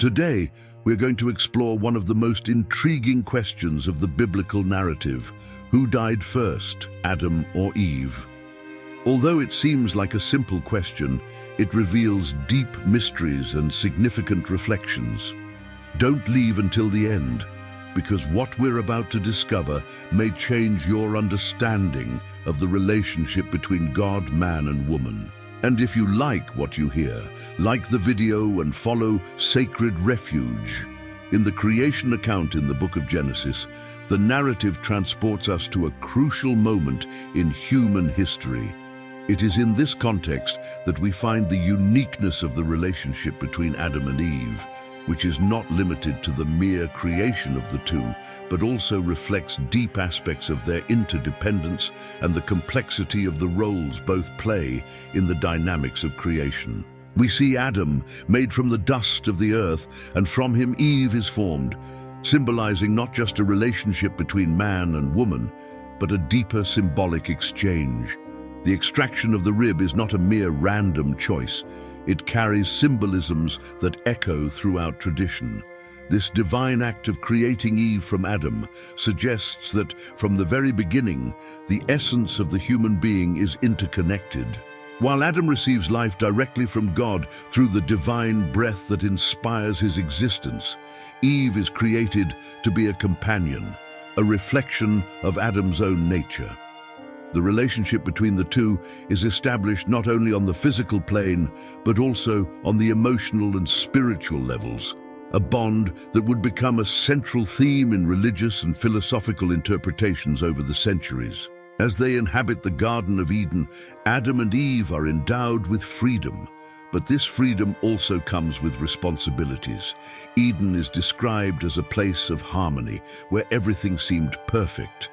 Today, we're going to explore one of the most intriguing questions of the biblical narrative. Who died first, Adam or Eve? Although it seems like a simple question, it reveals deep mysteries and significant reflections. Don't leave until the end, because what we're about to discover may change your understanding of the relationship between God, man, and woman. And if you like what you hear, like the video and follow Sacred Refuge. In the creation account in the book of Genesis, the narrative transports us to a crucial moment in human history. It is in this context that we find the uniqueness of the relationship between Adam and Eve, which is not limited to the mere creation of the two, but also reflects deep aspects of their interdependence and the complexity of the roles both play in the dynamics of creation. We see Adam made from the dust of the earth, and from him Eve is formed, symbolizing not just a relationship between man and woman, but a deeper symbolic exchange. The extraction of the rib is not a mere random choice. It carries symbolisms that echo throughout tradition. This divine act of creating Eve from Adam suggests that, from the very beginning, the essence of the human being is interconnected. While Adam receives life directly from God through the divine breath that inspires his existence, Eve is created to be a companion, a reflection of Adam's own nature. The relationship between the two is established not only on the physical plane, but also on the emotional and spiritual levels, a bond that would become a central theme in religious and philosophical interpretations over the centuries. As they inhabit the Garden of Eden, Adam and Eve are endowed with freedom, but this freedom also comes with responsibilities. Eden is described as a place of harmony, where everything seemed perfect.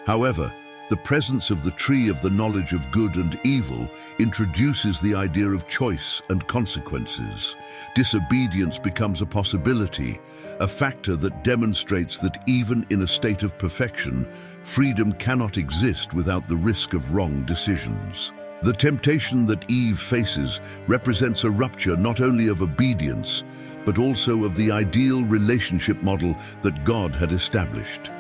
However, the presence of the tree of the knowledge of good and evil introduces the idea of choice and consequences. Disobedience becomes a possibility, a factor that demonstrates that even in a state of perfection, freedom cannot exist without the risk of wrong decisions. The temptation that Eve faces represents a rupture not only of obedience, but also of the ideal relationship model that God had established.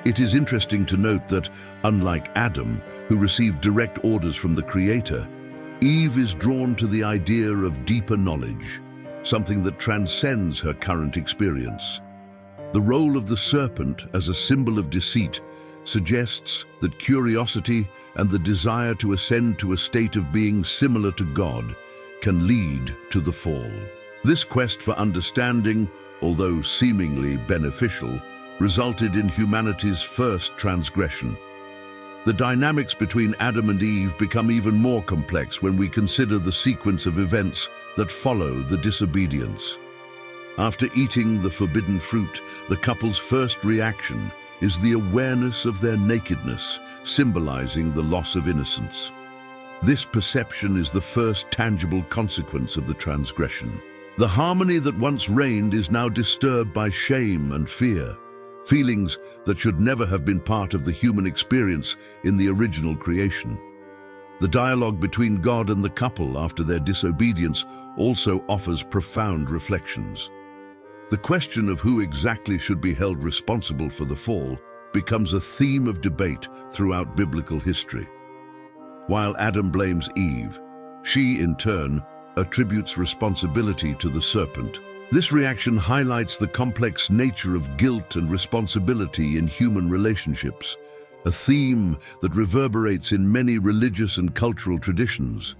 It is interesting to note that, unlike Adam, who received direct orders from the Creator, Eve is drawn to the idea of deeper knowledge, something that transcends her current experience. The role of the serpent as a symbol of deceit suggests that curiosity and the desire to ascend to a state of being similar to God can lead to the fall. This quest for understanding, although seemingly beneficial, resulted in humanity's first transgression. The dynamics between Adam and Eve become even more complex when we consider the sequence of events that follow the disobedience. After eating the forbidden fruit, the couple's first reaction is the awareness of their nakedness, symbolizing the loss of innocence. This perception is the first tangible consequence of the transgression. The harmony that once reigned is now disturbed by shame and fear, feelings that should never have been part of the human experience in the original creation. The dialogue between God and the couple after their disobedience also offers profound reflections. The question of who exactly should be held responsible for the fall becomes a theme of debate throughout biblical history. While Adam blames Eve, she, in turn, attributes responsibility to the serpent. This reaction highlights the complex nature of guilt and responsibility in human relationships, a theme that reverberates in many religious and cultural traditions.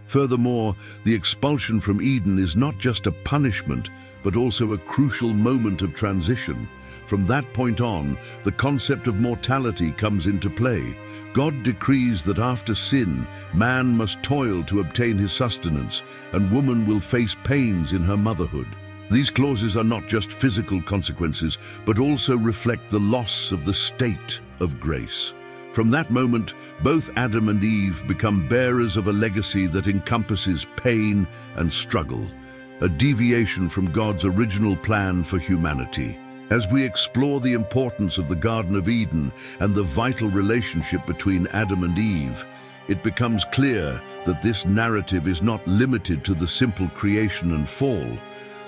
Furthermore, the expulsion from Eden is not just a punishment, but also a crucial moment of transition. From that point on, the concept of mortality comes into play. God decrees that after sin, man must toil to obtain his sustenance, and woman will face pains in her motherhood. These clauses are not just physical consequences, but also reflect the loss of the state of grace. From that moment, both Adam and Eve become bearers of a legacy that encompasses pain and struggle, a deviation from God's original plan for humanity. As we explore the importance of the Garden of Eden and the vital relationship between Adam and Eve, it becomes clear that this narrative is not limited to the simple creation and fall,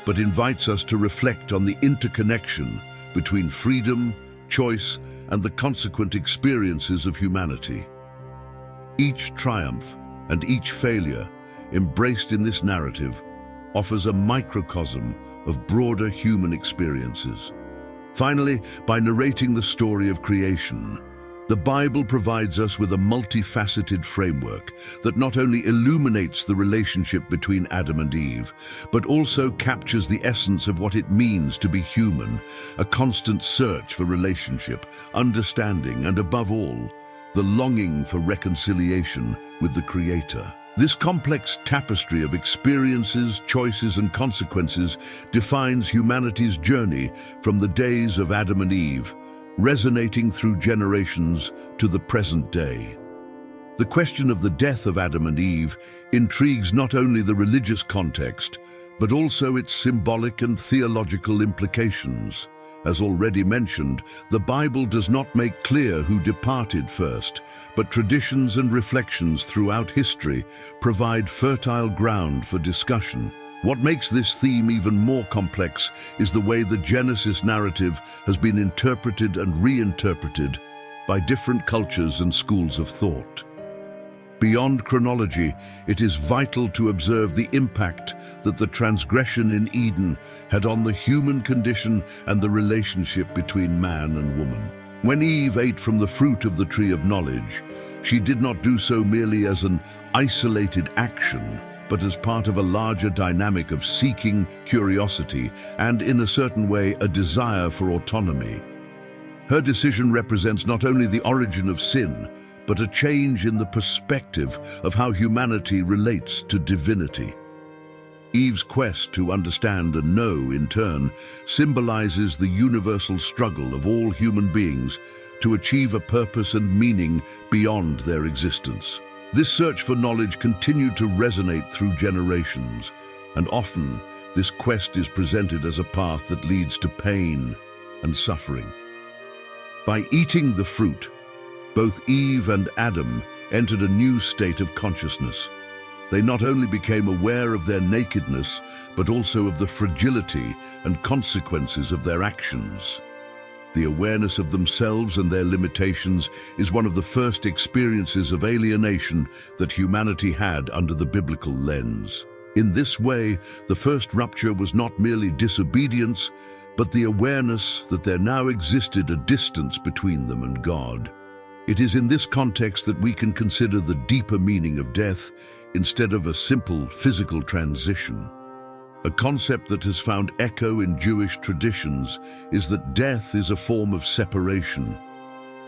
but invites us to reflect on the interconnection between freedom, choice, and the consequent experiences of humanity. Each triumph and each failure embraced in this narrative offers a microcosm of broader human experiences. Finally, by narrating the story of creation, the Bible provides us with a multifaceted framework that not only illuminates the relationship between Adam and Eve, but also captures the essence of what it means to be human, a constant search for relationship, understanding, and above all, the longing for reconciliation with the Creator. This complex tapestry of experiences, choices, and consequences defines humanity's journey from the days of Adam and Eve, resonating through generations to the present day. The question of the death of Adam and Eve intrigues not only the religious context, but also its symbolic and theological implications. As already mentioned, the Bible does not make clear who departed first, but traditions and reflections throughout history provide fertile ground for discussion. What makes this theme even more complex is the way the Genesis narrative has been interpreted and reinterpreted by different cultures and schools of thought. Beyond chronology, it is vital to observe the impact that the transgression in Eden had on the human condition and the relationship between man and woman. When Eve ate from the fruit of the tree of knowledge, she did not do so merely as an isolated action, but as part of a larger dynamic of seeking, curiosity, and in a certain way, a desire for autonomy. Her decision represents not only the origin of sin, but a change in the perspective of how humanity relates to divinity. Eve's quest to understand and know, in turn, symbolizes the universal struggle of all human beings to achieve a purpose and meaning beyond their existence. This search for knowledge continued to resonate through generations, and often this quest is presented as a path that leads to pain and suffering. By eating the fruit, both Eve and Adam entered a new state of consciousness. They not only became aware of their nakedness, but also of the fragility and consequences of their actions. The awareness of themselves and their limitations is one of the first experiences of alienation that humanity had under the biblical lens. In this way, the first rupture was not merely disobedience, but the awareness that there now existed a distance between them and God. It is in this context that we can consider the deeper meaning of death instead of a simple physical transition. A concept that has found echo in Jewish traditions is that death is a form of separation.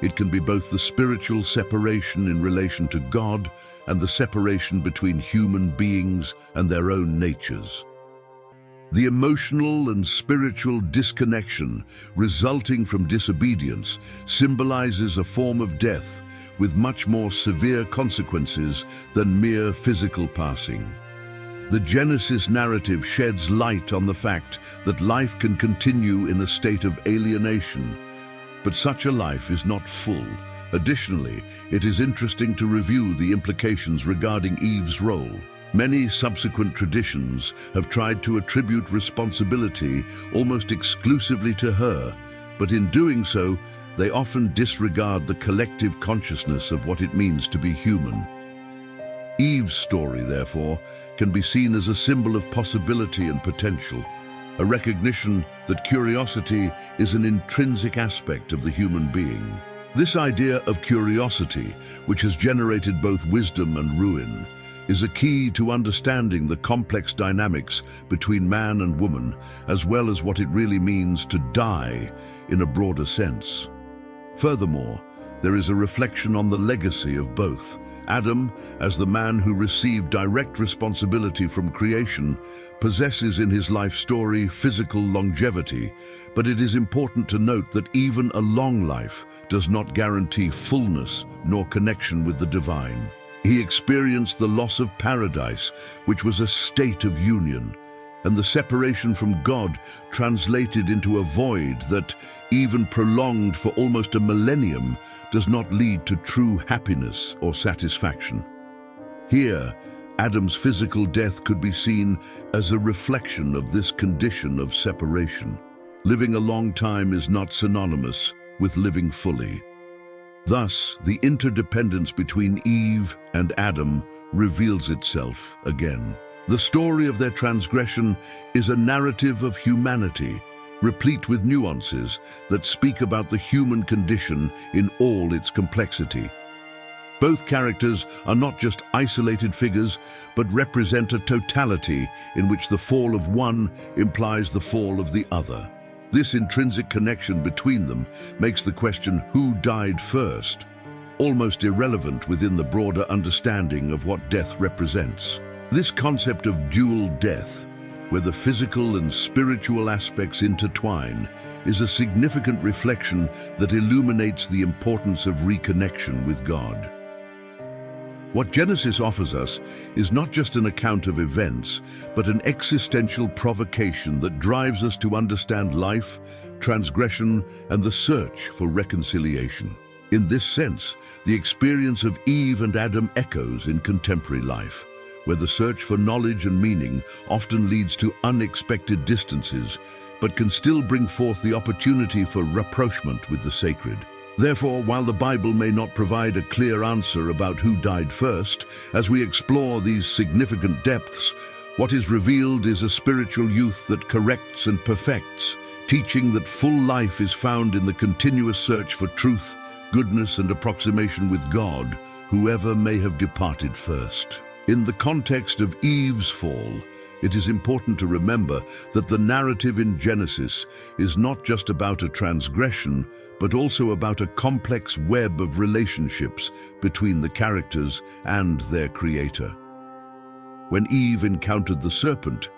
It can be both the spiritual separation in relation to God and the separation between human beings and their own natures. The emotional and spiritual disconnection resulting from disobedience symbolizes a form of death with much more severe consequences than mere physical passing. The Genesis narrative sheds light on the fact that life can continue in a state of alienation, but such a life is not full. Additionally, it is interesting to review the implications regarding Eve's role. Many subsequent traditions have tried to attribute responsibility almost exclusively to her, but in doing so, they often disregard the collective consciousness of what it means to be human. Eve's story, therefore, can be seen as a symbol of possibility and potential, a recognition that curiosity is an intrinsic aspect of the human being. This idea of curiosity, which has generated both wisdom and ruin, is a key to understanding the complex dynamics between man and woman, as well as what it really means to die in a broader sense. Furthermore, there is a reflection on the legacy of both. Adam, as the man who received direct responsibility from creation, possesses in his life story physical longevity, but it is important to note that even a long life does not guarantee fullness nor connection with the divine. He experienced the loss of paradise, which was a state of union, and the separation from God translated into a void that, even prolonged for almost a millennium, does not lead to true happiness or satisfaction. Here, Adam's physical death could be seen as a reflection of this condition of separation. Living a long time is not synonymous with living fully. Thus, the interdependence between Eve and Adam reveals itself again. The story of their transgression is a narrative of humanity, replete with nuances that speak about the human condition in all its complexity. Both characters are not just isolated figures, but represent a totality in which the fall of one implies the fall of the other. This intrinsic connection between them makes the question, who died first, almost irrelevant within the broader understanding of what death represents. This concept of dual death, where the physical and spiritual aspects intertwine, is a significant reflection that illuminates the importance of reconnection with God. What Genesis offers us is not just an account of events, but an existential provocation that drives us to understand life, transgression, and the search for reconciliation. In this sense, the experience of Eve and Adam echoes in contemporary life, where the search for knowledge and meaning often leads to unexpected distances, but can still bring forth the opportunity for rapprochement with the sacred. Therefore, while the Bible may not provide a clear answer about who died first, as we explore these significant depths, what is revealed is a spiritual youth that corrects and perfects, teaching that full life is found in the continuous search for truth, goodness, and approximation with God, whoever may have departed first. In the context of Eve's fall, it is important to remember that the narrative in Genesis is not just about a transgression, but also about a complex web of relationships between the characters and their creator. When Eve encountered the serpent,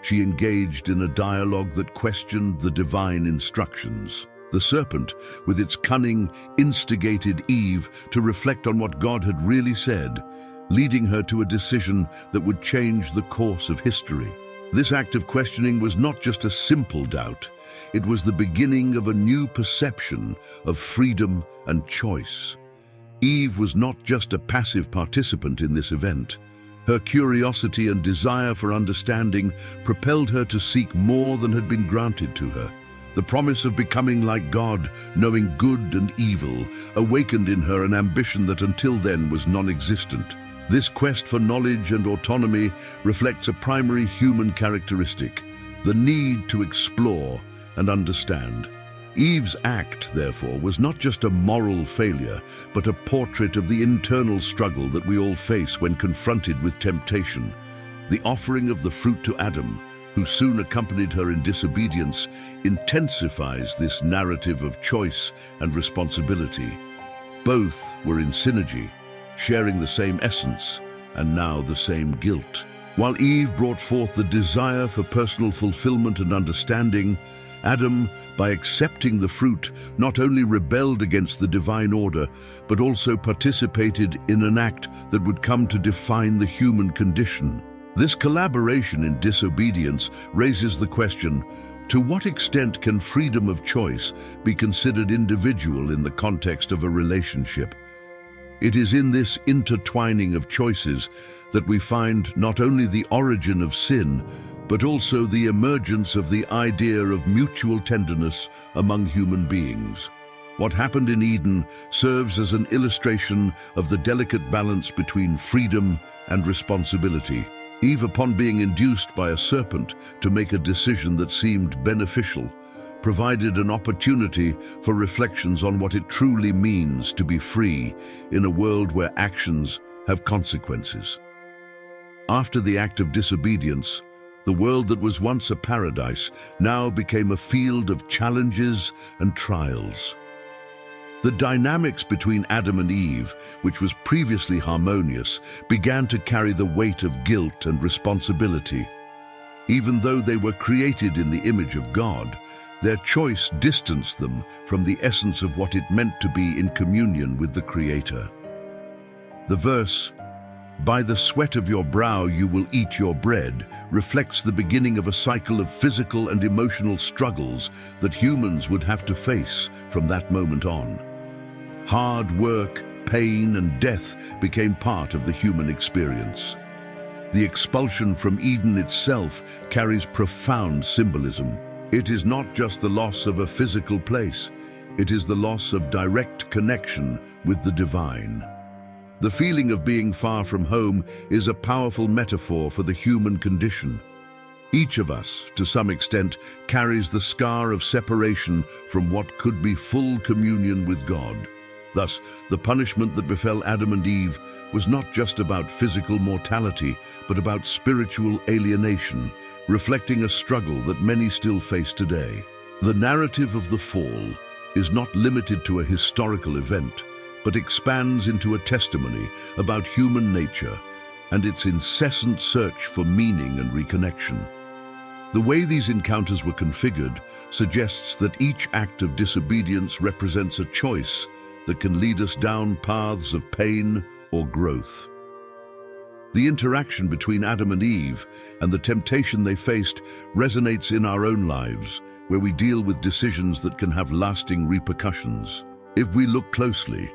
she engaged in a dialogue that questioned the divine instructions. The serpent, with its cunning, instigated Eve to reflect on what God had really said, leading her to a decision that would change the course of history. This act of questioning was not just a simple doubt, it was the beginning of a new perception of freedom and choice. Eve was not just a passive participant in this event. Her curiosity and desire for understanding propelled her to seek more than had been granted to her. The promise of becoming like God, knowing good and evil, awakened in her an ambition that until then was non-existent. This quest for knowledge and autonomy reflects a primary human characteristic, the need to explore and understand. Eve's act, therefore, was not just a moral failure, but a portrait of the internal struggle that we all face when confronted with temptation. The offering of the fruit to Adam, who soon accompanied her in disobedience, intensifies this narrative of choice and responsibility. Both were in synergy, sharing the same essence and now the same guilt. While Eve brought forth the desire for personal fulfillment and understanding, Adam, by accepting the fruit, not only rebelled against the divine order, but also participated in an act that would come to define the human condition. This collaboration in disobedience raises the question, to what extent can freedom of choice be considered individual in the context of a relationship? It is in this intertwining of choices that we find not only the origin of sin, but also the emergence of the idea of mutual tenderness among human beings. What happened in Eden serves as an illustration of the delicate balance between freedom and responsibility. Eve, upon being induced by a serpent to make a decision that seemed beneficial, provided an opportunity for reflections on what it truly means to be free in a world where actions have consequences. After the act of disobedience, the world that was once a paradise now became a field of challenges and trials. The dynamics between Adam and Eve, which was previously harmonious, began to carry the weight of guilt and responsibility. Even though they were created in the image of God, their choice distanced them from the essence of what it meant to be in communion with the Creator. The verse, "By the sweat of your brow you will eat your bread," reflects the beginning of a cycle of physical and emotional struggles that humans would have to face from that moment on. Hard work, pain, and death became part of the human experience. The expulsion from Eden itself carries profound symbolism. It is not just the loss of a physical place, it is the loss of direct connection with the divine. The feeling of being far from home is a powerful metaphor for the human condition. Each of us, to some extent, carries the scar of separation from what could be full communion with God. Thus, the punishment that befell Adam and Eve was not just about physical mortality, but about spiritual alienation, reflecting a struggle that many still face today. The narrative of the fall is not limited to a historical event, but expands into a testimony about human nature and its incessant search for meaning and reconnection. The way these encounters were configured suggests that each act of disobedience represents a choice that can lead us down paths of pain or growth. The interaction between Adam and Eve and the temptation they faced resonates in our own lives, where we deal with decisions that can have lasting repercussions. If we look closely,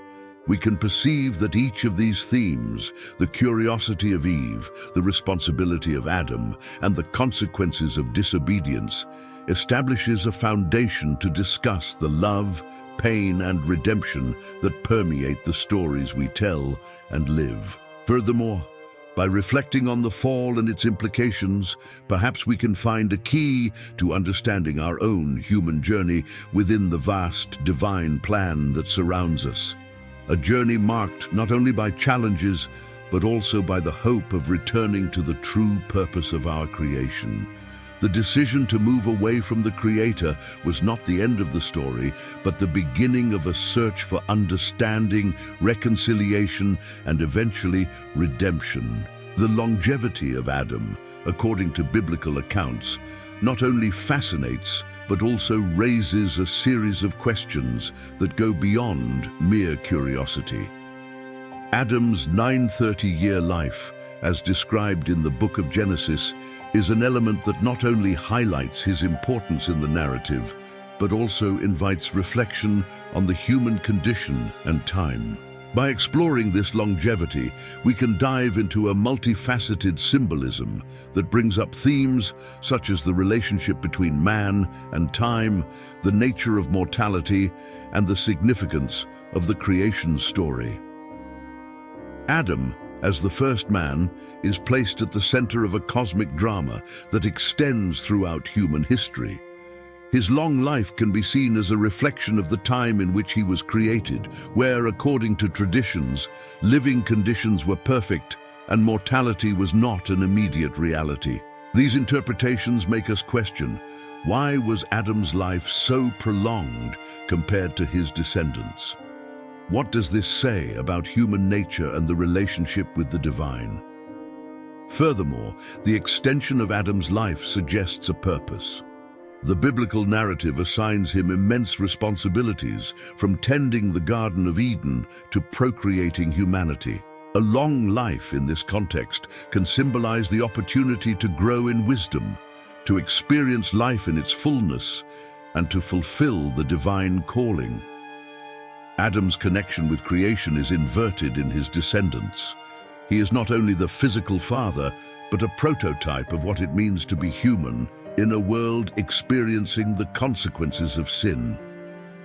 we can perceive that each of these themes, the curiosity of Eve, the responsibility of Adam, and the consequences of disobedience, establishes a foundation to discuss the love, pain, and redemption that permeate the stories we tell and live. Furthermore, by reflecting on the fall and its implications, perhaps we can find a key to understanding our own human journey within the vast divine plan that surrounds us. A journey marked not only by challenges, but also by the hope of returning to the true purpose of our creation. The decision to move away from the Creator was not the end of the story, but the beginning of a search for understanding, reconciliation, and eventually redemption. The longevity of Adam, according to biblical accounts, not only fascinates, but also raises a series of questions that go beyond mere curiosity. Adam's 930-year life, as described in the book of Genesis, is an element that not only highlights his importance in the narrative, but also invites reflection on the human condition and time. By exploring this longevity, we can dive into a multifaceted symbolism that brings up themes such as the relationship between man and time, the nature of mortality, and the significance of the creation story. Adam, as the first man, is placed at the center of a cosmic drama that extends throughout human history. His long life can be seen as a reflection of the time in which he was created, where, according to traditions, living conditions were perfect and mortality was not an immediate reality. These interpretations make us question, why was Adam's life so prolonged compared to his descendants? What does this say about human nature and the relationship with the divine? Furthermore, the extension of Adam's life suggests a purpose. The biblical narrative assigns him immense responsibilities, from tending the Garden of Eden to procreating humanity. A long life in this context can symbolize the opportunity to grow in wisdom, to experience life in its fullness, and to fulfill the divine calling. Adam's connection with creation is inverted in his descendants. He is not only the physical father, but a prototype of what it means to be human in a world experiencing the consequences of sin.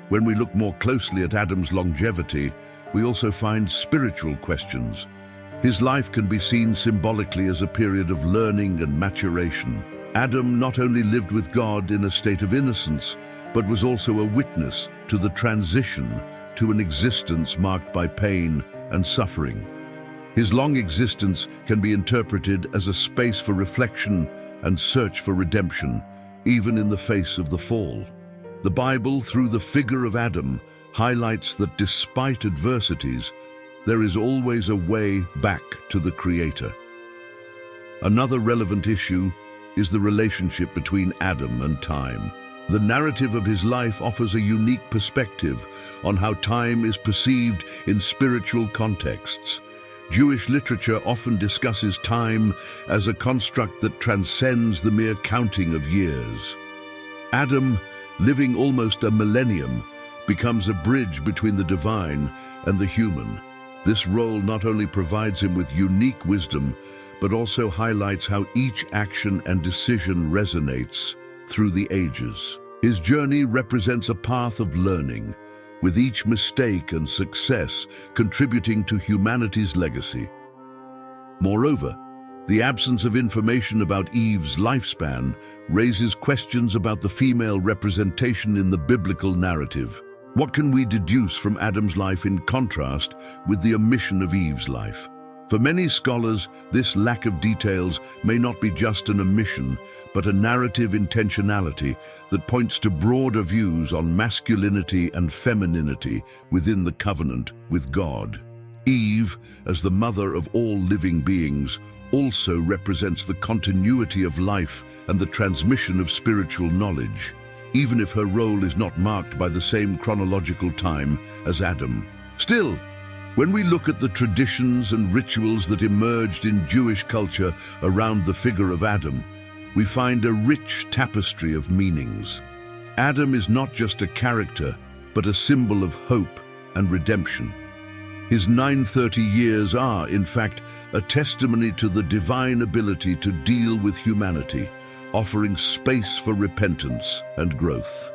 When we look more closely at Adam's longevity, we also find spiritual questions. His life can be seen symbolically as a period of learning and maturation. Adam not only lived with God in a state of innocence, but was also a witness to the transition to an existence marked by pain and suffering. His long existence can be interpreted as a space for reflection and search for redemption, even in the face of the fall. The Bible, through the figure of Adam, highlights that despite adversities, there is always a way back to the Creator. Another relevant issue is the relationship between Adam and time. The narrative of his life offers a unique perspective on how time is perceived in spiritual contexts. Jewish literature often discusses time as a construct that transcends the mere counting of years. Adam, living almost a millennium, becomes a bridge between the divine and the human. This role not only provides him with unique wisdom, but also highlights how each action and decision resonates through the ages. His journey represents a path of learning, with each mistake and success contributing to humanity's legacy. Moreover, the absence of information about Eve's lifespan raises questions about the female representation in the biblical narrative. What can we deduce from Adam's life in contrast with the omission of Eve's life? For many scholars, this lack of details may not be just an omission, but a narrative intentionality that points to broader views on masculinity and femininity within the covenant with God. Eve, as the mother of all living beings, also represents the continuity of life and the transmission of spiritual knowledge, even if her role is not marked by the same chronological time as Adam. Still, when we look at the traditions and rituals that emerged in Jewish culture around the figure of Adam, we find a rich tapestry of meanings. Adam is not just a character, but a symbol of hope and redemption. His 930 years are, in fact, a testimony to the divine ability to deal with humanity, offering space for repentance and growth.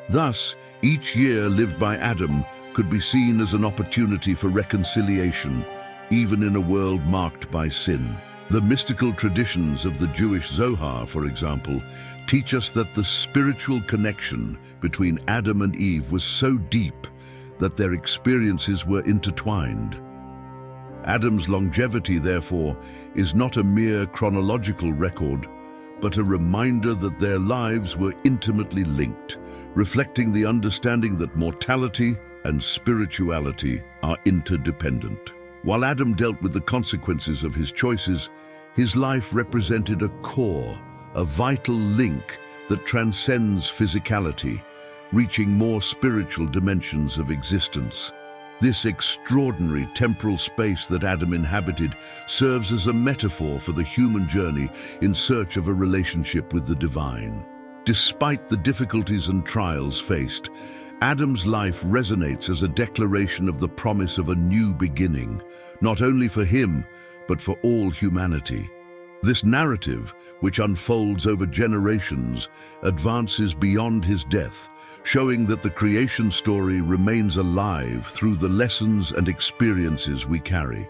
Thus, each year lived by Adam could be seen as an opportunity for reconciliation, even in a world marked by sin. The mystical traditions of the Jewish Zohar, for example, teach us that the spiritual connection between Adam and Eve was so deep that their experiences were intertwined. Adam's longevity, therefore, is not a mere chronological record, but a reminder that their lives were intimately linked, reflecting the understanding that mortality and spirituality are interdependent. While Adam dealt with the consequences of his choices, his life represented a core, a vital link that transcends physicality, reaching more spiritual dimensions of existence. This extraordinary temporal space that Adam inhabited serves as a metaphor for the human journey in search of a relationship with the divine. Despite the difficulties and trials faced, Adam's life resonates as a declaration of the promise of a new beginning, not only for him, but for all humanity. This narrative, which unfolds over generations, advances beyond his death, showing that the creation story remains alive through the lessons and experiences we carry.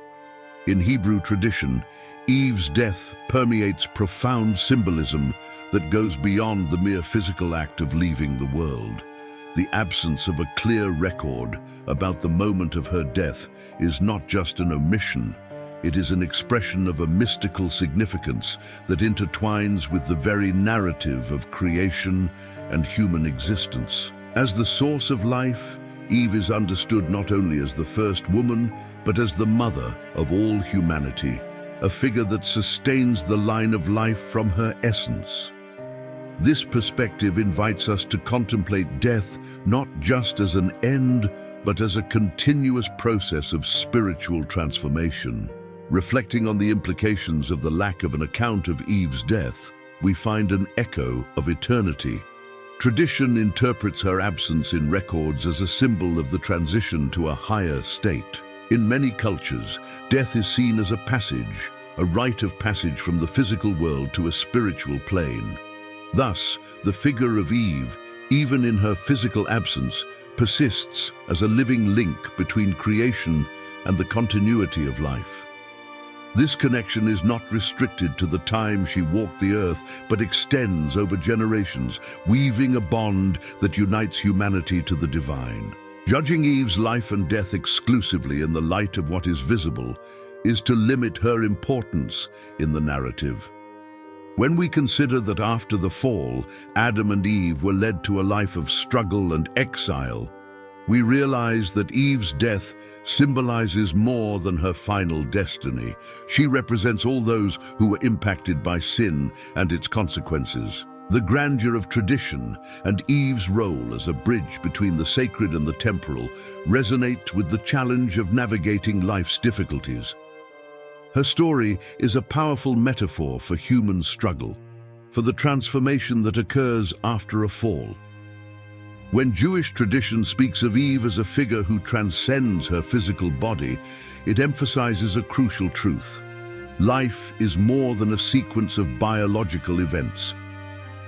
In Hebrew tradition, Eve's death permeates profound symbolism that goes beyond the mere physical act of leaving the world. The absence of a clear record about the moment of her death is not just an omission, it is an expression of a mystical significance that intertwines with the very narrative of creation and human existence. As the source of life, Eve is understood not only as the first woman, but as the mother of all humanity, a figure that sustains the line of life from her essence. This perspective invites us to contemplate death not just as an end, but as a continuous process of spiritual transformation. Reflecting on the implications of the lack of an account of Eve's death, we find an echo of eternity. Tradition interprets her absence in records as a symbol of the transition to a higher state. In many cultures, death is seen as a passage, a rite of passage from the physical world to a spiritual plane. Thus, the figure of Eve, even in her physical absence, persists as a living link between creation and the continuity of life. This connection is not restricted to the time she walked the earth, but extends over generations, weaving a bond that unites humanity to the divine. Judging Eve's life and death exclusively in the light of what is visible is to limit her importance in the narrative. When we consider that after the fall, Adam and Eve were led to a life of struggle and exile, we realize that Eve's death symbolizes more than her final destiny. She represents all those who were impacted by sin and its consequences. The grandeur of tradition and Eve's role as a bridge between the sacred and the temporal resonate with the challenge of navigating life's difficulties. Her story is a powerful metaphor for human struggle, for the transformation that occurs after a fall. When Jewish tradition speaks of Eve as a figure who transcends her physical body, it emphasizes a crucial truth. life is more than a sequence of biological events.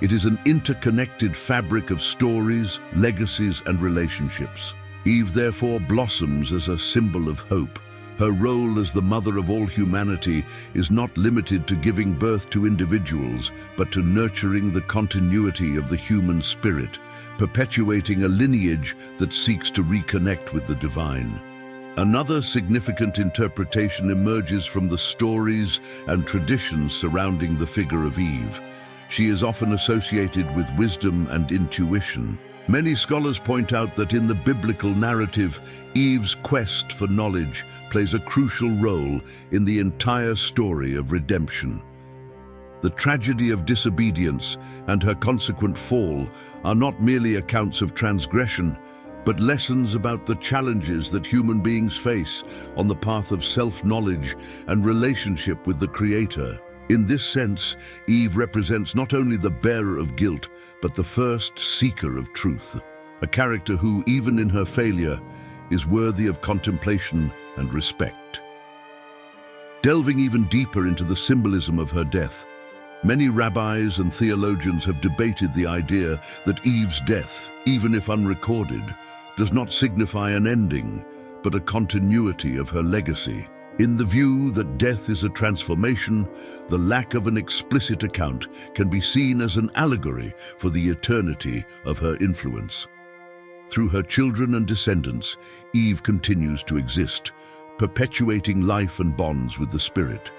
It is an interconnected fabric of stories, legacies, and relationships. Eve therefore blossoms as a symbol of hope. Her role as the mother of all humanity is not limited to giving birth to individuals, but to nurturing the continuity of the human spirit, perpetuating a lineage that seeks to reconnect with the divine. Another significant interpretation emerges from the stories and traditions surrounding the figure of Eve. She is often associated with wisdom and intuition. Many scholars point out that in the biblical narrative, Eve's quest for knowledge plays a crucial role in the entire story of redemption. The tragedy of disobedience and her consequent fall are not merely accounts of transgression, but lessons about the challenges that human beings face on the path of self-knowledge and relationship with the Creator. In this sense, Eve represents not only the bearer of guilt, but the first seeker of truth, a character who, even in her failure, is worthy of contemplation and respect. Delving even deeper into the symbolism of her death, many rabbis and theologians have debated the idea that Eve's death, even if unrecorded, does not signify an ending, but a continuity of her legacy. In the view that death is a transformation, the lack of an explicit account can be seen as an allegory for the eternity of her influence. Through her children and descendants, Eve continues to exist, perpetuating life and bonds with the Spirit.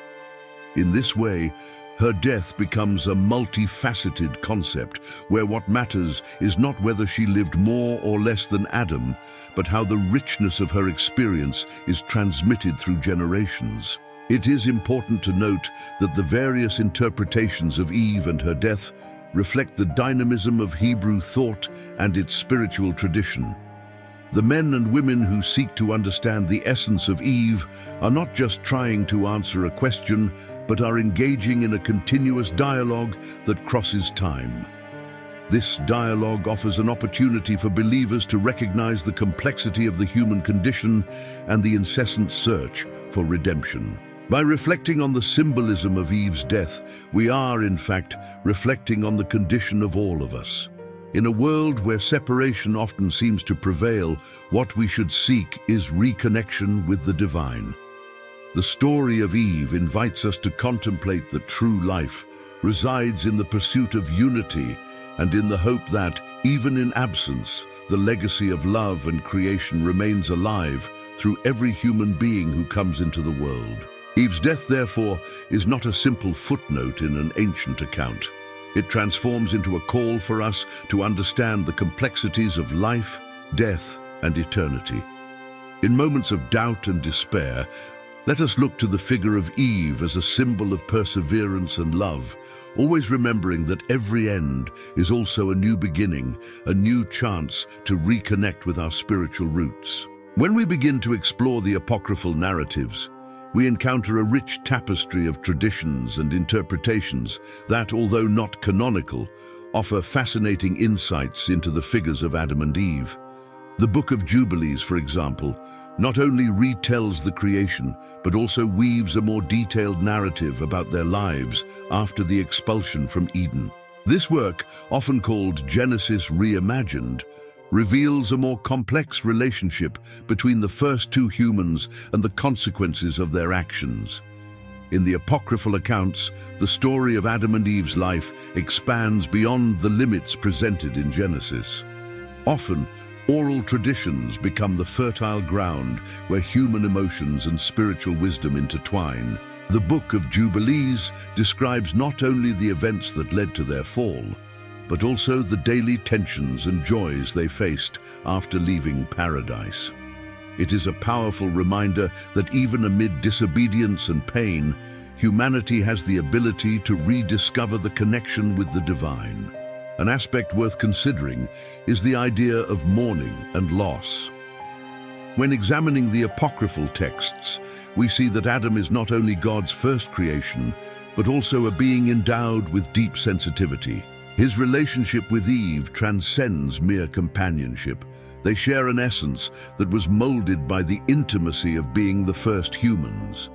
In this way, her death becomes a multifaceted concept where what matters is not whether she lived more or less than Adam, but how the richness of her experience is transmitted through generations. It is important to note that the various interpretations of Eve and her death reflect the dynamism of Hebrew thought and its spiritual tradition. The men and women who seek to understand the essence of Eve are not just trying to answer a question, but are engaging in a continuous dialogue that crosses time. This dialogue offers an opportunity for believers to recognize the complexity of the human condition and the incessant search for redemption. By reflecting on the symbolism of Eve's death, we are, in fact, reflecting on the condition of all of us. In a world where separation often seems to prevail, what we should seek is reconnection with the divine. The story of Eve invites us to contemplate that true life resides in the pursuit of unity and in the hope that, even in absence, the legacy of love and creation remains alive through every human being who comes into the world. Eve's death, therefore, is not a simple footnote in an ancient account. It transforms into a call for us to understand the complexities of life, death, and eternity. In moments of doubt and despair, let us look to the figure of Eve as a symbol of perseverance and love, always remembering that every end is also a new beginning, a new chance to reconnect with our spiritual roots. When we begin to explore the apocryphal narratives, we encounter a rich tapestry of traditions and interpretations that, although not canonical, offer fascinating insights into the figures of Adam and Eve. The Book of Jubilees, for example, not only retells the creation, but also weaves a more detailed narrative about their lives after the expulsion from Eden. This work, often called Genesis Reimagined, reveals a more complex relationship between the first two humans and the consequences of their actions. In the apocryphal accounts, the story of Adam and Eve's life expands beyond the limits presented in Genesis. Often, oral traditions become the fertile ground where human emotions and spiritual wisdom intertwine. The Book of Jubilees describes not only the events that led to their fall, but also the daily tensions and joys they faced after leaving paradise. It is a powerful reminder that even amid disobedience and pain, humanity has the ability to rediscover the connection with the divine. An aspect worth considering is the idea of mourning and loss. When examining the apocryphal texts, we see that Adam is not only God's first creation, but also a being endowed with deep sensitivity. His relationship with Eve transcends mere companionship. They share an essence that was molded by the intimacy of being the first humans.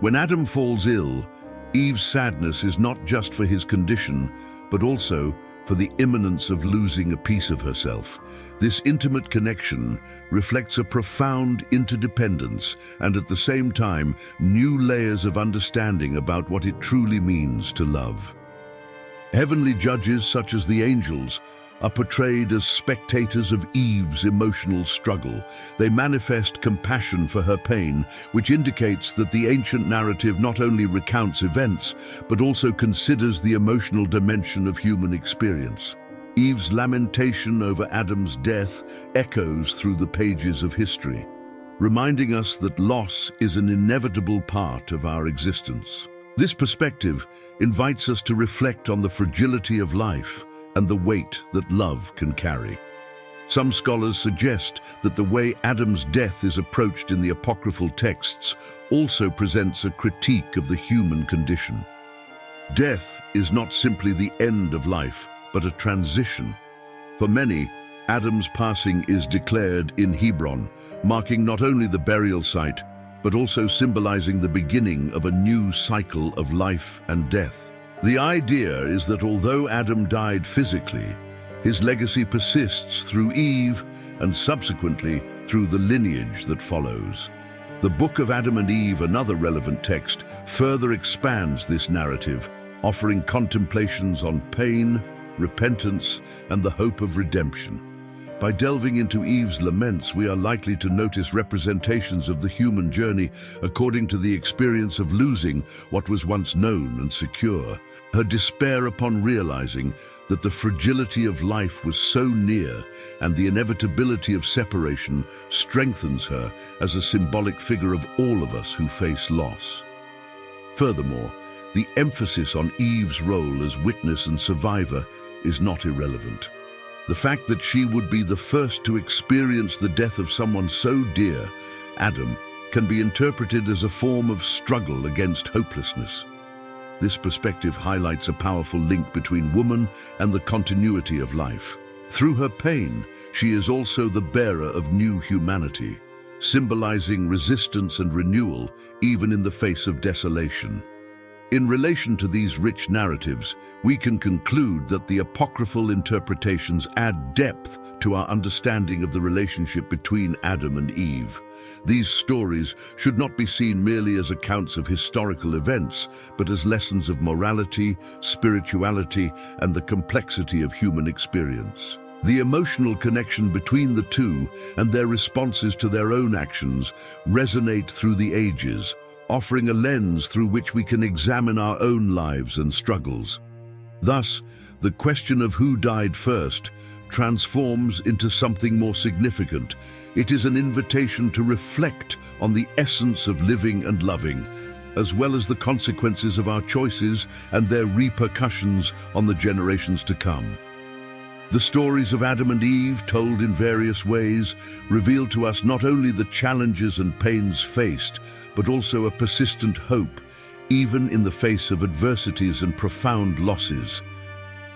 When Adam falls ill, Eve's sadness is not just for his condition, but also for the imminence of losing a piece of herself. This intimate connection reflects a profound interdependence and at the same time new layers of understanding about what it truly means to love. Heavenly judges such as the angels are portrayed as spectators of Eve's emotional struggle. They manifest compassion for her pain, which indicates that the ancient narrative not only recounts events, but also considers the emotional dimension of human experience. Eve's lamentation over Adam's death echoes through the pages of history, reminding us that loss is an inevitable part of our existence. This perspective invites us to reflect on the fragility of life and the weight that love can carry. Some scholars suggest that the way Adam's death is approached in the apocryphal texts also presents a critique of the human condition. Death is not simply the end of life, but a transition. For many, Adam's passing is declared in Hebron, marking not only the burial site, but also symbolizing the beginning of a new cycle of life and death. The idea is that although Adam died physically, his legacy persists through Eve and subsequently through the lineage that follows. The Book of Adam and Eve, another relevant text, further expands this narrative, offering contemplations on pain, repentance, and the hope of redemption. By delving into Eve's laments, we are likely to notice representations of the human journey according to the experience of losing what was once known and secure. Her despair upon realizing that the fragility of life was so near and the inevitability of separation strengthens her as a symbolic figure of all of us who face loss. Furthermore, the emphasis on Eve's role as witness and survivor is not irrelevant. The fact that she would be the first to experience the death of someone so dear, Adam, can be interpreted as a form of struggle against hopelessness. This perspective highlights a powerful link between woman and the continuity of life. Through her pain, she is also the bearer of new humanity, symbolizing resistance and renewal even in the face of desolation. In relation to these rich narratives, we can conclude that the apocryphal interpretations add depth to our understanding of the relationship between Adam and Eve. These stories should not be seen merely as accounts of historical events, but as lessons of morality, spirituality, and the complexity of human experience. The emotional connection between the two and their responses to their own actions resonate through the ages, offering a lens through which we can examine our own lives and struggles. Thus, the question of who died first transforms into something more significant. It is an invitation to reflect on the essence of living and loving, as well as the consequences of our choices and their repercussions on the generations to come. The stories of Adam and Eve, told in various ways, reveal to us not only the challenges and pains faced, but also a persistent hope, even in the face of adversities and profound losses.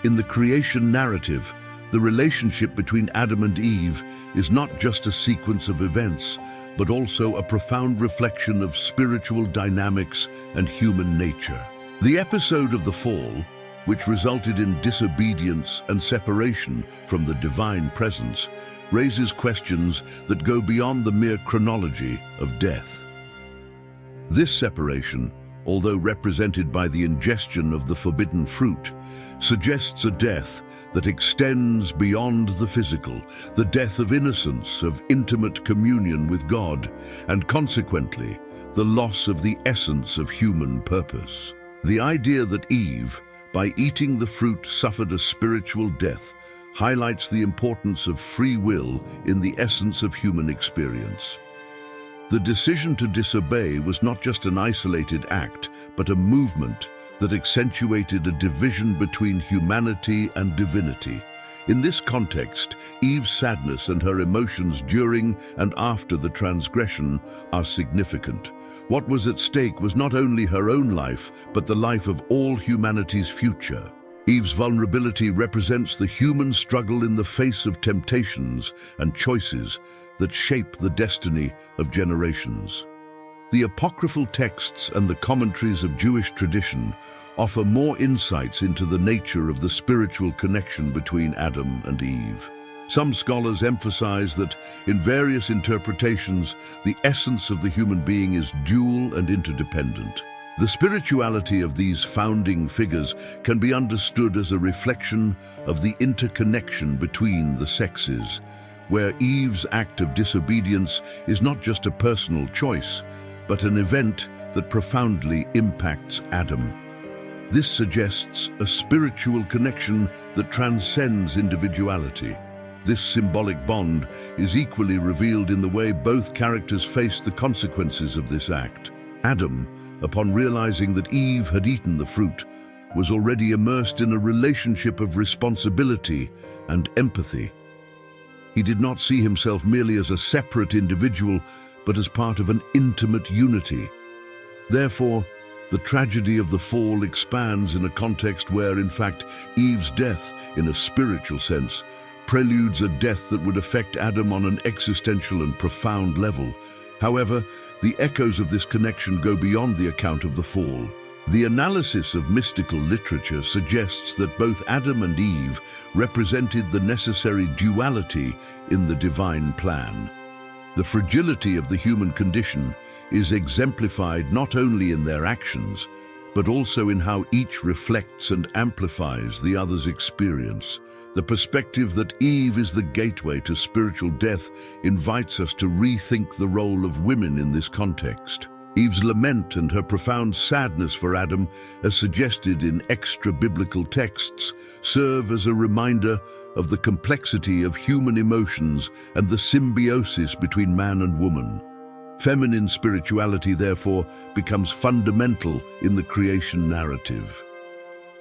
In the creation narrative, the relationship between Adam and Eve is not just a sequence of events, but also a profound reflection of spiritual dynamics and human nature. The episode of the fall, which resulted in disobedience and separation from the divine presence, raises questions that go beyond the mere chronology of death. This separation, although represented by the ingestion of the forbidden fruit, suggests a death that extends beyond the physical, the death of innocence, of intimate communion with God, and consequently, the loss of the essence of human purpose. The idea that Eve, by eating the fruit, suffered a spiritual death highlights the importance of free will in the essence of human experience. The decision to disobey was not just an isolated act, but a movement that accentuated a division between humanity and divinity. In this context, Eve's sadness and her emotions during and after the transgression are significant. What was at stake was not only her own life, but the life of all humanity's future. Eve's vulnerability represents the human struggle in the face of temptations and choices that shape the destiny of generations. The apocryphal texts and the commentaries of Jewish tradition offer more insights into the nature of the spiritual connection between Adam and Eve. Some scholars emphasize that, in various interpretations, the essence of the human being is dual and interdependent. The spirituality of these founding figures can be understood as a reflection of the interconnection between the sexes, where Eve's act of disobedience is not just a personal choice, but an event that profoundly impacts Adam. This suggests a spiritual connection that transcends individuality. This symbolic bond is equally revealed in the way both characters face the consequences of this act. Adam, upon realizing that Eve had eaten the fruit, was already immersed in a relationship of responsibility and empathy. He did not see himself merely as a separate individual, but as part of an intimate unity. Therefore, the tragedy of the fall expands in a context where, in fact, Eve's death, in a spiritual sense, preludes a death that would affect Adam on an existential and profound level. However, the echoes of this connection go beyond the account of the fall. The analysis of mystical literature suggests that both Adam and Eve represented the necessary duality in the divine plan. The fragility of the human condition is exemplified not only in their actions, but also in how each reflects and amplifies the other's experience. The perspective that Eve is the gateway to spiritual death invites us to rethink the role of women in this context. Eve's lament and her profound sadness for Adam, as suggested in extra-biblical texts, serve as a reminder of the complexity of human emotions and the symbiosis between man and woman. Feminine spirituality, therefore, becomes fundamental in the creation narrative.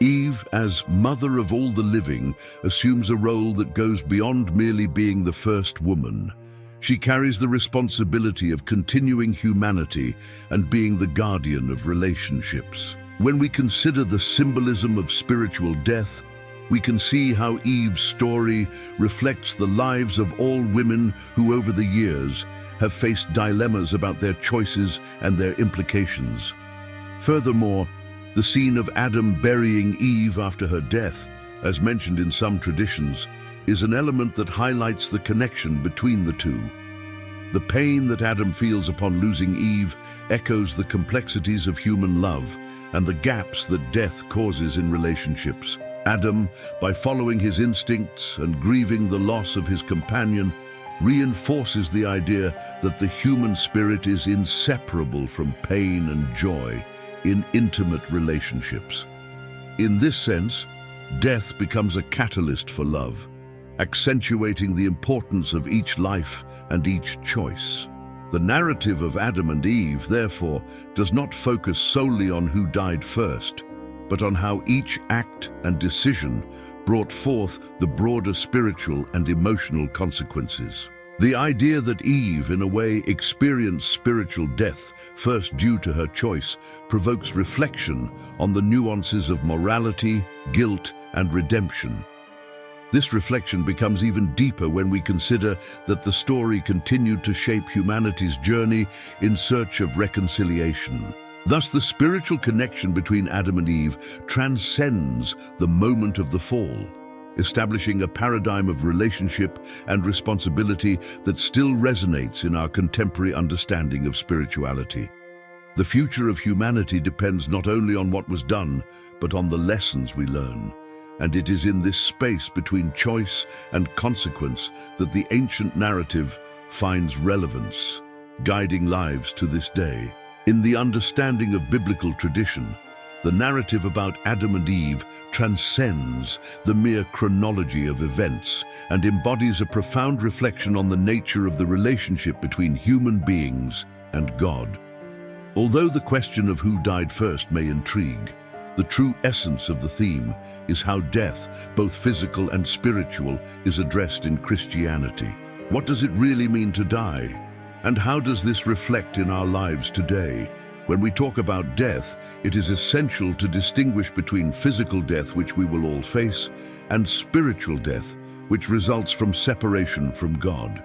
Eve, as mother of all the living, assumes a role that goes beyond merely being the first woman. She carries the responsibility of continuing humanity and being the guardian of relationships. When we consider the symbolism of spiritual death, we can see how Eve's story reflects the lives of all women who, over the years, have faced dilemmas about their choices and their implications. Furthermore, the scene of Adam burying Eve after her death, as mentioned in some traditions, is an element that highlights the connection between the two. The pain that Adam feels upon losing Eve echoes the complexities of human love and the gaps that death causes in relationships. Adam, by following his instincts and grieving the loss of his companion, reinforces the idea that the human spirit is inseparable from pain and joy in intimate relationships. In this sense, death becomes a catalyst for love, accentuating the importance of each life and each choice. The narrative of Adam and Eve, therefore, does not focus solely on who died first, but on how each act and decision brought forth the broader spiritual and emotional consequences. The idea that Eve, in a way, experienced spiritual death first due to her choice provokes reflection on the nuances of morality, guilt, and redemption. This reflection becomes even deeper when we consider that the story continued to shape humanity's journey in search of reconciliation. Thus, the spiritual connection between Adam and Eve transcends the moment of the fall, establishing a paradigm of relationship and responsibility that still resonates in our contemporary understanding of spirituality. The future of humanity depends not only on what was done, but on the lessons we learn. And it is in this space between choice and consequence that the ancient narrative finds relevance, guiding lives to this day. In the understanding of biblical tradition, the narrative about Adam and Eve transcends the mere chronology of events and embodies a profound reflection on the nature of the relationship between human beings and God. Although the question of who died first may intrigue, the true essence of the theme is how death, both physical and spiritual, is addressed in Christianity. What does it really mean to die? And how does this reflect in our lives today? When we talk about death, it is essential to distinguish between physical death, which we will all face, and spiritual death, which results from separation from God.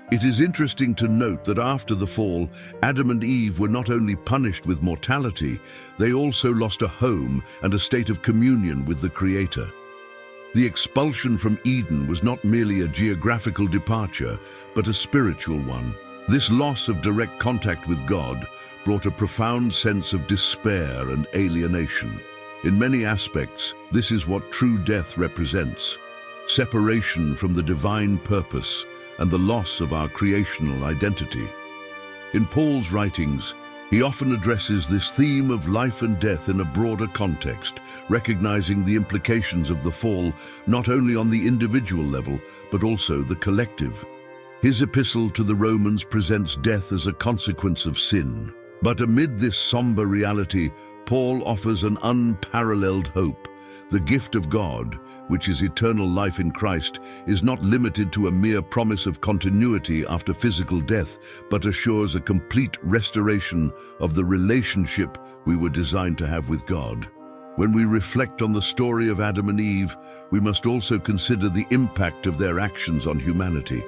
It is interesting to note that after the fall, Adam and Eve were not only punished with mortality, they also lost a home and a state of communion with the Creator. The expulsion from Eden was not merely a geographical departure, but a spiritual one. This loss of direct contact with God brought a profound sense of despair and alienation. In many aspects, this is what true death represents: separation from the divine purpose and the loss of our creational identity. In Paul's writings, he often addresses this theme of life and death in a broader context, recognizing the implications of the fall not only on the individual level, but also the collective. His epistle to the Romans presents death as a consequence of sin. But amid this somber reality, Paul offers an unparalleled hope. The gift of God, which is eternal life in Christ, is not limited to a mere promise of continuity after physical death, but assures a complete restoration of the relationship we were designed to have with God. When we reflect on the story of Adam and Eve, we must also consider the impact of their actions on humanity.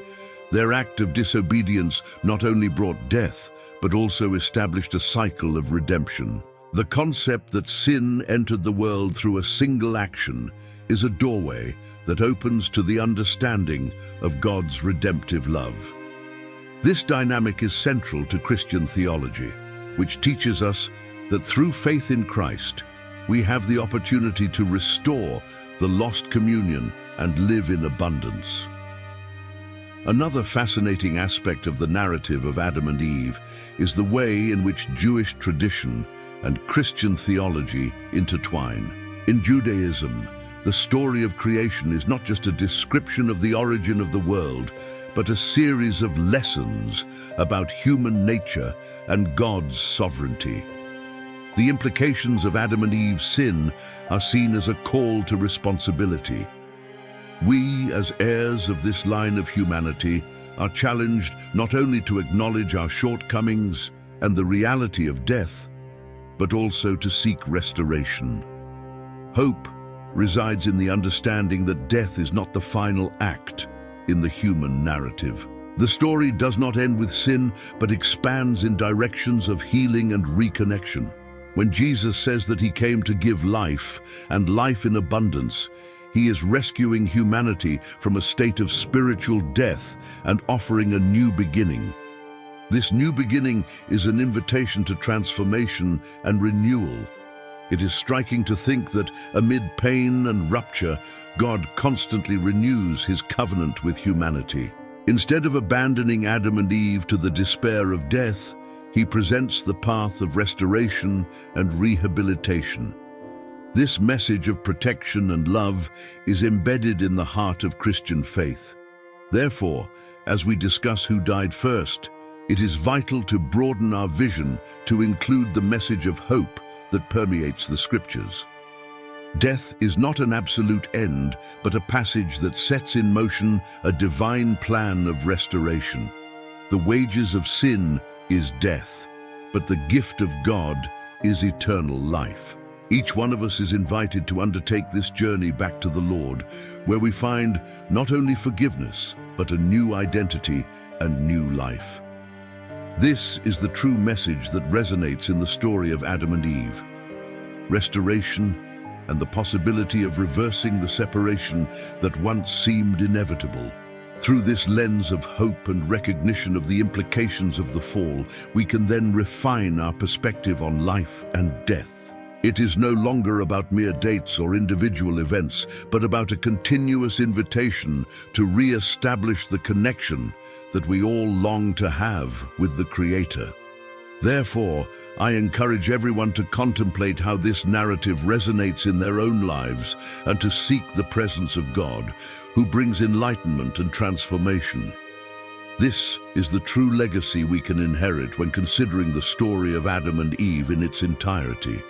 Their act of disobedience not only brought death, but also established a cycle of redemption. The concept that sin entered the world through a single action is a doorway that opens to the understanding of God's redemptive love. This dynamic is central to Christian theology, which teaches us that through faith in Christ, we have the opportunity to restore the lost communion and live in abundance. Another fascinating aspect of the narrative of Adam and Eve is the way in which Jewish tradition and Christian theology intertwine. In Judaism, the story of creation is not just a description of the origin of the world, but a series of lessons about human nature and God's sovereignty. The implications of Adam and Eve's sin are seen as a call to responsibility. We, as heirs of this line of humanity, are challenged not only to acknowledge our shortcomings and the reality of death, but also to seek restoration. Hope resides in the understanding that death is not the final act in the human narrative. The story does not end with sin, but expands in directions of healing and reconnection. When Jesus says that he came to give life, and life in abundance, he is rescuing humanity from a state of spiritual death and offering a new beginning. This new beginning is an invitation to transformation and renewal. It is striking to think that amid pain and rupture, God constantly renews his covenant with humanity. Instead of abandoning Adam and Eve to the despair of death, he presents the path of restoration and rehabilitation. This message of protection and love is embedded in the heart of Christian faith. Therefore, as we discuss who died first, it is vital to broaden our vision to include the message of hope that permeates the Scriptures. Death is not an absolute end, but a passage that sets in motion a divine plan of restoration. The wages of sin is death, but the gift of God is eternal life. Each one of us is invited to undertake this journey back to the Lord, where we find not only forgiveness, but a new identity and new life. This is the true message that resonates in the story of Adam and Eve. Restoration and the possibility of reversing the separation that once seemed inevitable. Through this lens of hope and recognition of the implications of the fall, we can then refine our perspective on life and death. It is no longer about mere dates or individual events, but about a continuous invitation to re-establish the connection that we all long to have with the Creator. Therefore, I encourage everyone to contemplate how this narrative resonates in their own lives and to seek the presence of God, who brings enlightenment and transformation. This is the true legacy we can inherit when considering the story of Adam and Eve in its entirety.